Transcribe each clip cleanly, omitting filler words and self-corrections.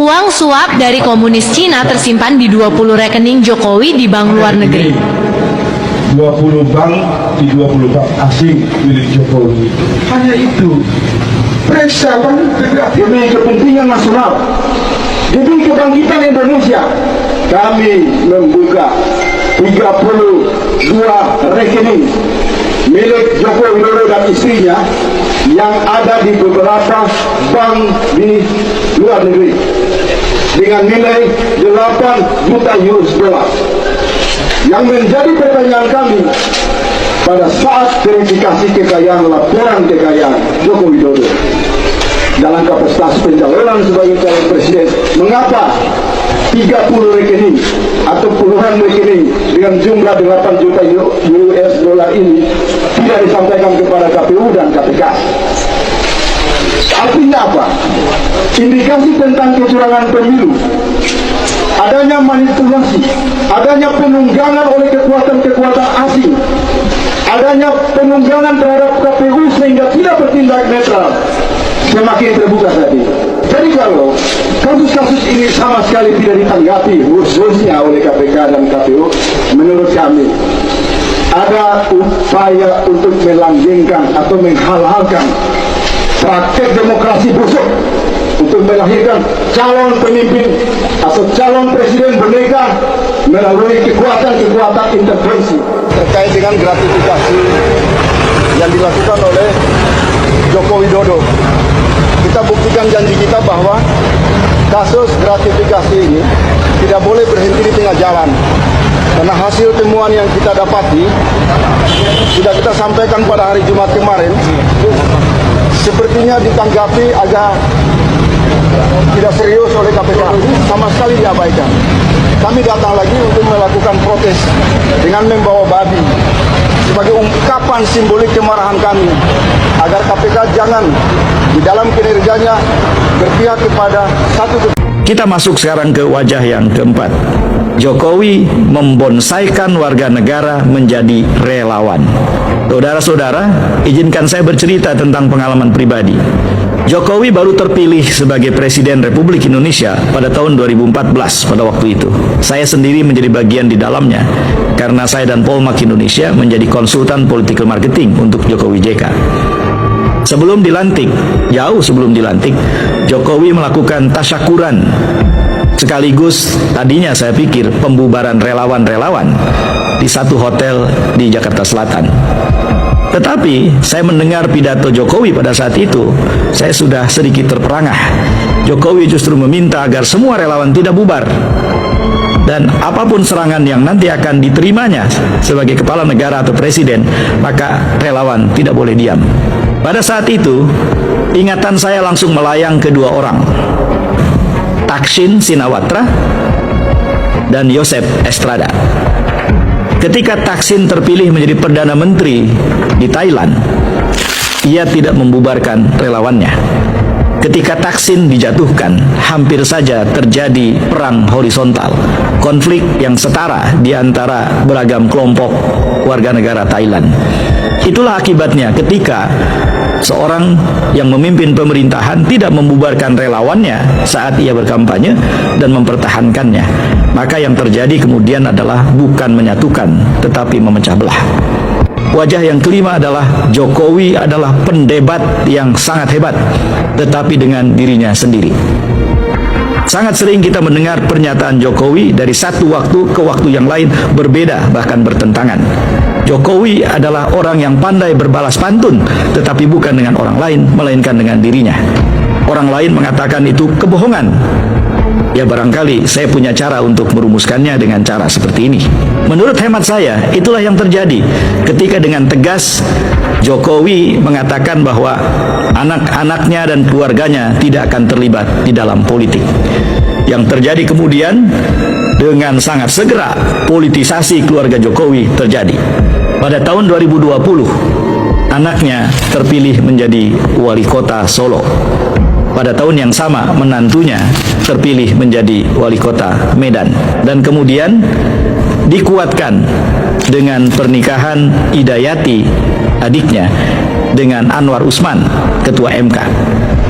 Uang suap dari komunis Cina tersimpan di 20 rekening Jokowi di bank luar negeri. 20 bank di 20 bank asing milik Jokowi. Hanya itu. Periksa kan demi kepentingan nasional, demi kebangkitan Indonesia. Kami membuka 32 rekening milik Joko Widodo dan istrinya yang ada di beberapa bank di luar negeri dengan nilai 8 juta US dollar. Yang menjadi pertanyaan kami pada saat verifikasi kekayaan, laporan kekayaan Joko Widodo dalam kapasitas pencalonan sebagai calon presiden, mengapa 30 rekening atau puluhan rekening dengan jumlah 8 juta US dollar ini tidak disampaikan kepada KPU dan KPK? Artinya apa? Indikasi tentang kecurangan pemilu, adanya manipulasi, adanya penunggangan oleh kekuatan-kekuatan asing, adanya penunggangan terhadap KPU sehingga tidak bertindak netral, semakin terbuka saat ini. Jadi kalau kasus-kasus ini sama sekali tidak ditanggapi khususnya oleh KPK dan KPU, menurut kami ada upaya untuk melanggengkan atau menghalalkan praktek demokrasi busuk untuk melahirkan calon pemimpin atau calon presiden boneka melalui kekuatan-kekuatan intervensi. Terkait dengan gratifikasi yang dilakukan oleh Joko Widodo, kita buktikan janji kita bahwa kasus gratifikasi ini tidak boleh berhenti di tengah jalan, karena hasil temuan yang kita dapati sudah kita sampaikan pada hari Jumat kemarin, sepertinya ditanggapi agak tidak serius oleh KPK, sama sekali diabaikan. Kami datang lagi untuk melakukan protes dengan membawa babi sebagai ungkapan simbolik kemarahan kami agar KPK jangan di dalam kinerjanya berpihak kepada satu. Kita masuk sekarang ke wajah yang keempat. Jokowi membonsaikan warga negara menjadi relawan. Saudara-saudara, izinkan saya bercerita tentang pengalaman pribadi. Jokowi baru terpilih sebagai Presiden Republik Indonesia pada tahun 2014 pada waktu itu. Saya sendiri menjadi bagian di dalamnya karena saya dan Polmark Indonesia menjadi konsultan political marketing untuk Jokowi JK. Sebelum dilantik, jauh sebelum dilantik, Jokowi melakukan tasyakuran sekaligus tadinya saya pikir pembubaran relawan-relawan di satu hotel di Jakarta Selatan. Tetapi saya mendengar pidato Jokowi pada saat itu, saya sudah sedikit terperangah. Jokowi justru meminta agar semua relawan tidak bubar, dan apapun serangan yang nanti akan diterimanya sebagai kepala negara atau presiden, maka relawan tidak boleh diam. Pada saat itu, ingatan saya langsung melayang ke dua orang, Thaksin Shinawatra dan Joseph Estrada. Ketika Thaksin terpilih menjadi Perdana Menteri di Thailand, ia tidak membubarkan relawannya. Ketika Thaksin dijatuhkan, hampir saja terjadi perang horizontal, konflik yang setara di antara beragam kelompok warga negara Thailand. Itulah akibatnya ketika seorang yang memimpin pemerintahan tidak membubarkan relawannya saat ia berkampanye dan mempertahankannya, maka yang terjadi kemudian adalah bukan menyatukan tetapi memecah belah. Wajah yang kelima adalah Jokowi adalah pendebat yang sangat hebat, tetapi dengan dirinya sendiri. Sangat sering kita mendengar pernyataan Jokowi dari satu waktu ke waktu yang lain berbeda, bahkan bertentangan. Jokowi adalah orang yang pandai berbalas pantun, tetapi bukan dengan orang lain, melainkan dengan dirinya. Orang lain mengatakan itu kebohongan. Ya barangkali saya punya cara untuk merumuskannya dengan cara seperti ini. Menurut hemat saya, itulah yang terjadi ketika dengan tegas Jokowi mengatakan bahwa anak-anaknya dan keluarganya tidak akan terlibat di dalam politik. Yang terjadi kemudian dengan sangat segera politisasi keluarga Jokowi terjadi. Pada tahun 2020, anaknya terpilih menjadi wali kota Solo. Pada tahun yang sama, menantunya terpilih menjadi wali kota Medan. Dan kemudian dikuatkan dengan pernikahan Hidayati, adiknya, dengan Anwar Usman, ketua MK.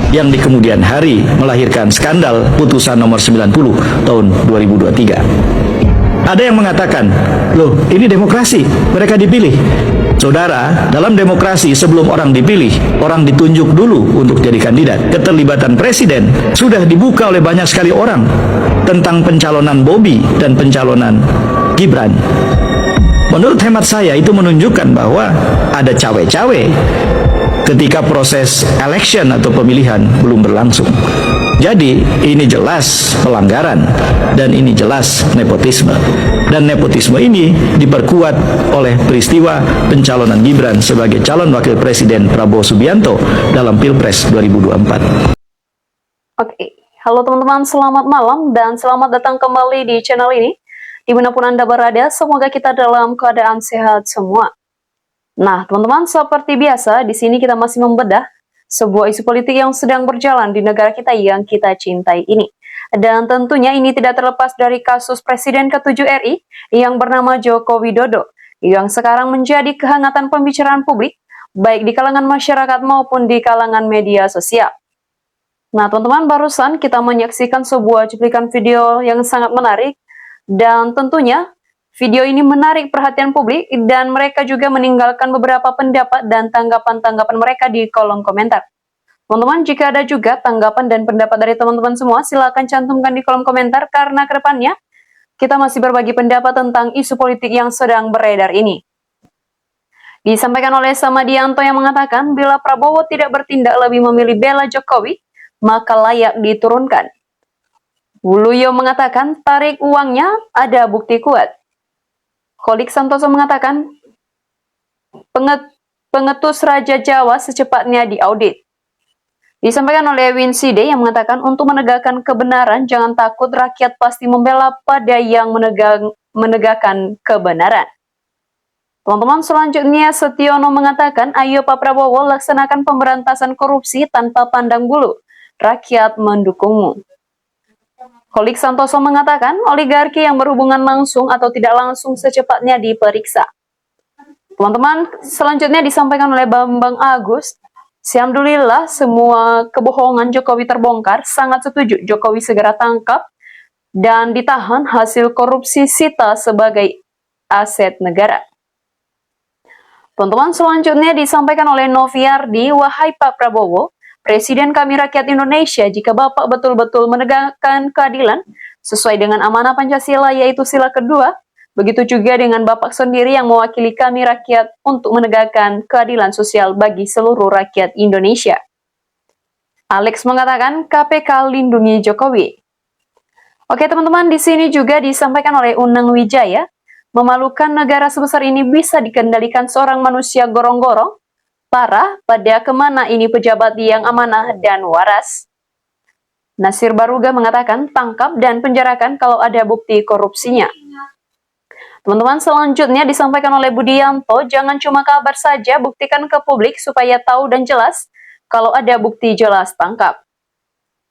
yang di kemudian hari melahirkan skandal putusan nomor 90 tahun 2023. Ada yang mengatakan, loh ini demokrasi, mereka dipilih. Saudara, dalam demokrasi sebelum orang dipilih, orang ditunjuk dulu untuk jadi kandidat. Keterlibatan presiden sudah dibuka oleh banyak sekali orang tentang pencalonan Bobi dan pencalonan Gibran. Menurut hemat saya itu menunjukkan bahwa ada cawe-cawe ketika proses election atau pemilihan belum berlangsung. Jadi ini jelas pelanggaran dan ini jelas nepotisme. Dan nepotisme ini diperkuat oleh peristiwa pencalonan Gibran sebagai calon wakil presiden Prabowo Subianto dalam Pilpres 2024. Oke, halo teman-teman, selamat malam dan selamat datang kembali di channel ini. Dimanapun Anda berada, semoga kita dalam keadaan sehat semua. Nah, teman-teman, seperti biasa, di sini kita masih membedah sebuah isu politik yang sedang berjalan di negara kita yang kita cintai ini. Dan tentunya ini tidak terlepas dari kasus Presiden ke-7 RI yang bernama Joko Widodo, yang sekarang menjadi kehangatan pembicaraan publik, baik di kalangan masyarakat maupun di kalangan media sosial. Nah, teman-teman, barusan kita menyaksikan sebuah cuplikan video yang sangat menarik, dan tentunya video ini menarik perhatian publik dan mereka juga meninggalkan beberapa pendapat dan tanggapan-tanggapan mereka di kolom komentar. Teman-teman, jika ada juga tanggapan dan pendapat dari teman-teman semua, silakan cantumkan di kolom komentar karena kedepannya kita masih berbagi pendapat tentang isu politik yang sedang beredar ini. Disampaikan oleh Samadianto yang mengatakan, bila Prabowo tidak bertindak lebih memilih bela Jokowi, maka layak diturunkan. Wuluyo mengatakan, tarik uangnya, ada bukti kuat. Kolik Santoso mengatakan, pengetus Raja Jawa secepatnya diaudit. Disampaikan oleh Winside yang mengatakan, untuk menegakkan kebenaran, jangan takut, rakyat pasti membela pada yang menegakkan kebenaran. Teman-teman, selanjutnya Setiono mengatakan, ayo Pak Prabowo laksanakan pemberantasan korupsi tanpa pandang bulu. Rakyat mendukungmu. Kolik Santoso mengatakan, oligarki yang berhubungan langsung atau tidak langsung secepatnya diperiksa. Teman-teman, selanjutnya disampaikan oleh Bambang Agus, alhamdulillah semua kebohongan Jokowi terbongkar, sangat setuju Jokowi segera tangkap dan ditahan, hasil korupsi sita sebagai aset negara. Teman-teman, selanjutnya disampaikan oleh Noviardi, wahai Pak Prabowo, Presiden kami rakyat Indonesia, jika Bapak betul-betul menegakkan keadilan sesuai dengan amanah Pancasila yaitu sila kedua, begitu juga dengan Bapak sendiri yang mewakili kami rakyat untuk menegakkan keadilan sosial bagi seluruh rakyat Indonesia. Alex mengatakan KPK lindungi Jokowi. Oke teman-teman, di sini juga disampaikan oleh Uneng Wijaya, memalukan negara sebesar ini bisa dikendalikan seorang manusia gorong-gorong. Parah, pada kemana ini pejabat yang amanah dan waras? Nasir Baruga mengatakan tangkap dan penjarakan kalau ada bukti korupsinya. Teman-teman, selanjutnya disampaikan oleh Budianto, jangan cuma kabar saja, buktikan ke publik supaya tahu dan jelas. Kalau ada bukti jelas, tangkap.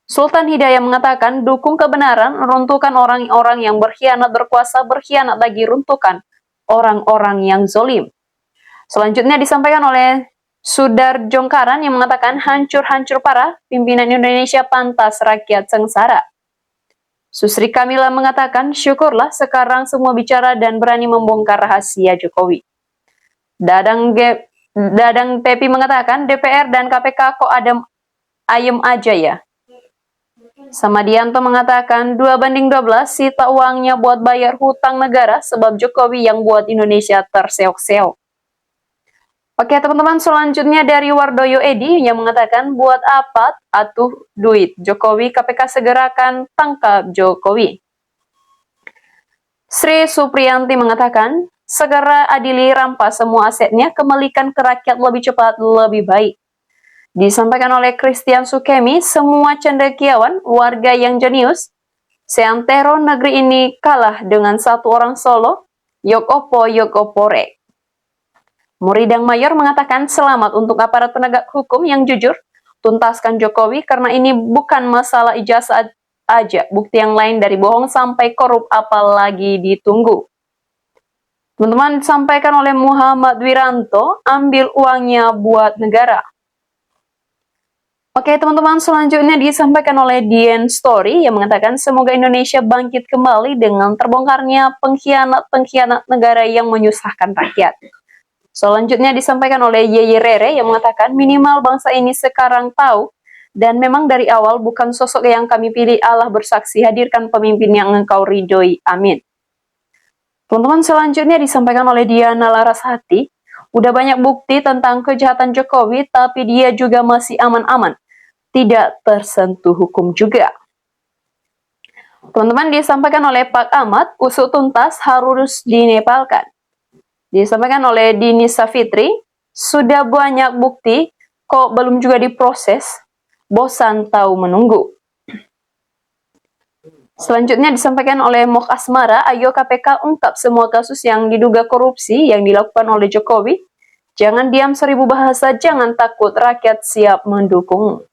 Sultan Hidayah mengatakan, dukung kebenaran, runtuhkan orang-orang yang berkhianat berkuasa, berkhianat lagi, runtuhkan orang-orang yang zolim. Selanjutnya disampaikan oleh Sudar Jongkaran yang mengatakan, hancur-hancur parah, pimpinan Indonesia pantas rakyat sengsara. Susri Kamila mengatakan, syukurlah sekarang semua bicara dan berani membongkar rahasia Jokowi. Dadang Pepi mengatakan, DPR dan KPK kok ayem aja ya. Samadianto mengatakan, 2:12, sita uangnya buat bayar hutang negara sebab Jokowi yang buat Indonesia terseok-seok. Oke teman-teman, selanjutnya dari Wardoyo Edi yang mengatakan, buat apa atuh duit Jokowi, KPK segerakan tangkap Jokowi. Sri Supriyanti mengatakan, segera adili rampas semua asetnya, kembalikan ke rakyat lebih cepat, lebih baik. Disampaikan oleh Christian Sukemi, semua cendekiawan, warga yang jenius, seantero negeri ini kalah dengan satu orang Solo, yok opore. Muridang Mayor mengatakan, selamat untuk aparat penegak hukum yang jujur, tuntaskan Jokowi karena ini bukan masalah ijazah aja, bukti yang lain dari bohong sampai korup apalagi ditunggu. Teman-teman, disampaikan oleh Muhammad Wiranto, ambil uangnya buat negara. Oke teman-teman, selanjutnya disampaikan oleh Dian Story yang mengatakan semoga Indonesia bangkit kembali dengan terbongkarnya pengkhianat-pengkhianat negara yang menyusahkan rakyat. Selanjutnya disampaikan oleh Yeye Rere yang mengatakan minimal bangsa ini sekarang tahu dan memang dari awal bukan sosok yang kami pilih, Allah bersaksi, hadirkan pemimpin yang engkau ridhoi, amin. Teman-teman, selanjutnya disampaikan oleh Diana Larasati, udah banyak bukti tentang kejahatan Jokowi tapi dia juga masih aman-aman, tidak tersentuh hukum juga. Teman-teman, disampaikan oleh Pak Ahmad, usut tuntas harus dinepalkan. Disampaikan oleh Dini Safitri, sudah banyak bukti, kok belum juga diproses, bosan tahu menunggu. Selanjutnya disampaikan oleh Mok Asmara, ayo KPK ungkap semua kasus yang diduga korupsi yang dilakukan oleh Jokowi. Jangan diam 1000 bahasa, jangan takut, rakyat siap mendukung.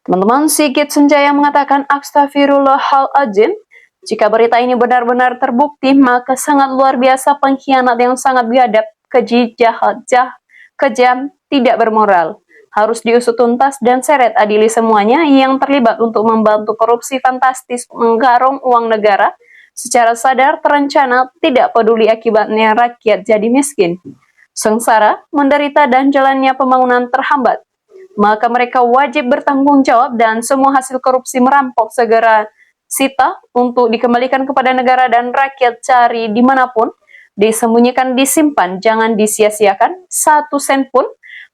Teman-teman, Sigit Senjaya mengatakan astagfirullahaladzim, jika berita ini benar-benar terbukti, maka sangat luar biasa pengkhianat yang sangat biadab, keji, jahat, kejam, tidak bermoral. Harus diusut tuntas dan seret adili semuanya yang terlibat untuk membantu korupsi fantastis menggarong uang negara secara sadar, terencana, tidak peduli akibatnya rakyat jadi miskin, sengsara, menderita dan jalannya pembangunan terhambat. Maka mereka wajib bertanggung jawab dan semua hasil korupsi merampok segera sita untuk dikembalikan kepada negara dan rakyat, cari dimanapun, disembunyikan, disimpan, jangan disia-siakan, 1 sen pun,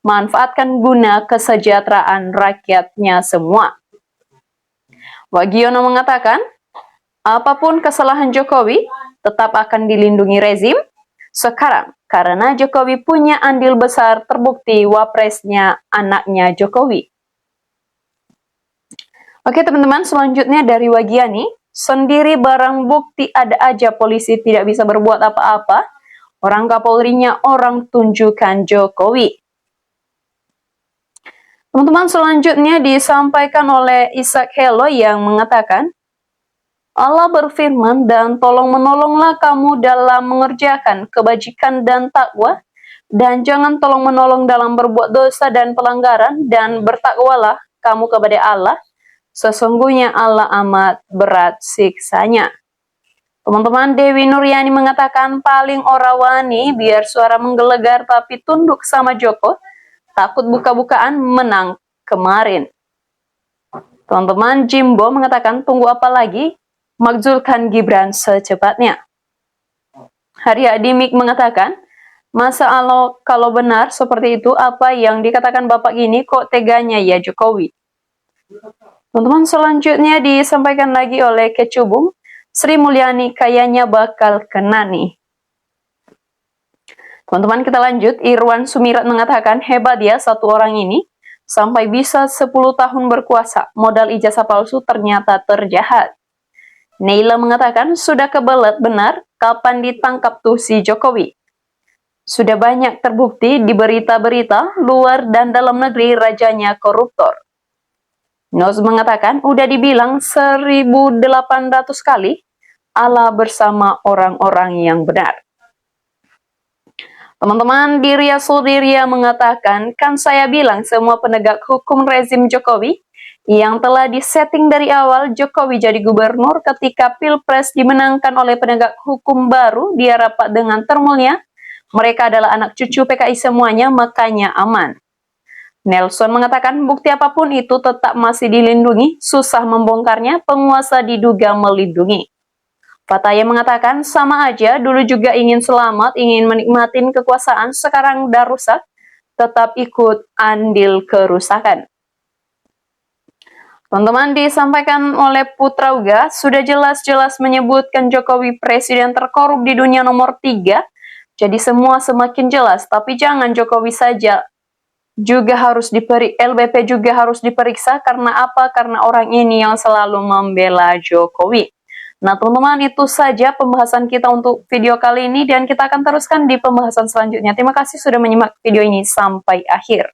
manfaatkan guna kesejahteraan rakyatnya semua. Wagiono mengatakan, apapun kesalahan Jokowi, tetap akan dilindungi rezim sekarang, karena Jokowi punya andil besar, terbukti wapresnya anaknya Jokowi. Oke teman-teman, selanjutnya dari Wagiani, sendiri barang bukti ada aja polisi tidak bisa berbuat apa-apa, orang Kapolrinya orang tunjukkan Jokowi. Teman-teman, selanjutnya disampaikan oleh Ishak Helo yang mengatakan, Allah berfirman, dan tolong menolonglah kamu dalam mengerjakan kebajikan dan takwa, dan jangan tolong menolong dalam berbuat dosa dan pelanggaran, dan bertakwalah kamu kepada Allah, sesungguhnya Allah amat berat siksanya. Teman-teman, Dewi Nuryani mengatakan paling ora wani biar suara menggelegar tapi tunduk sama Joko, takut buka-bukaan menang kemarin. Teman-teman, Jimbo mengatakan tunggu apa lagi, makzulkan Gibran secepatnya. Hari Adimik mengatakan, masa Allah kalau benar seperti itu apa yang dikatakan Bapak gini kok teganya ya Jokowi. Teman-teman, selanjutnya disampaikan lagi oleh Kecubung, Sri Mulyani kayaknya bakal kena nih. Teman-teman, kita lanjut. Irwan Sumirat mengatakan hebat ya satu orang ini, sampai bisa 10 tahun berkuasa, modal ijazah palsu ternyata terjahat. Neila mengatakan sudah kebelet benar, kapan ditangkap tuh si Jokowi. Sudah banyak terbukti di berita-berita luar dan dalam negeri rajanya koruptor. Nos mengatakan udah dibilang 1800 kali, Allah bersama orang-orang yang benar. Teman-teman, Diria Sudiria mengatakan, kan saya bilang semua penegak hukum rezim Jokowi yang telah disetting dari awal Jokowi jadi gubernur ketika Pilpres dimenangkan oleh penegak hukum baru, dia rapat dengan termulnya, mereka adalah anak cucu PKI semuanya, makanya aman. Nelson mengatakan bukti apapun itu tetap masih dilindungi, susah membongkarnya, penguasa diduga melindungi. Fataya mengatakan sama aja, dulu juga ingin selamat, ingin menikmatin kekuasaan, sekarang udah rusak, tetap ikut andil kerusakan. Teman-teman, disampaikan oleh Putra Uga, sudah jelas-jelas menyebutkan Jokowi presiden terkorup di dunia nomor 3, jadi semua semakin jelas, tapi jangan Jokowi saja, juga harus LBP juga harus diperiksa, karena apa? Karena orang ini yang selalu membela Jokowi. Nah teman-teman, itu saja pembahasan kita untuk video kali ini dan kita akan teruskan di pembahasan selanjutnya. Terima kasih sudah menyimak video ini sampai akhir.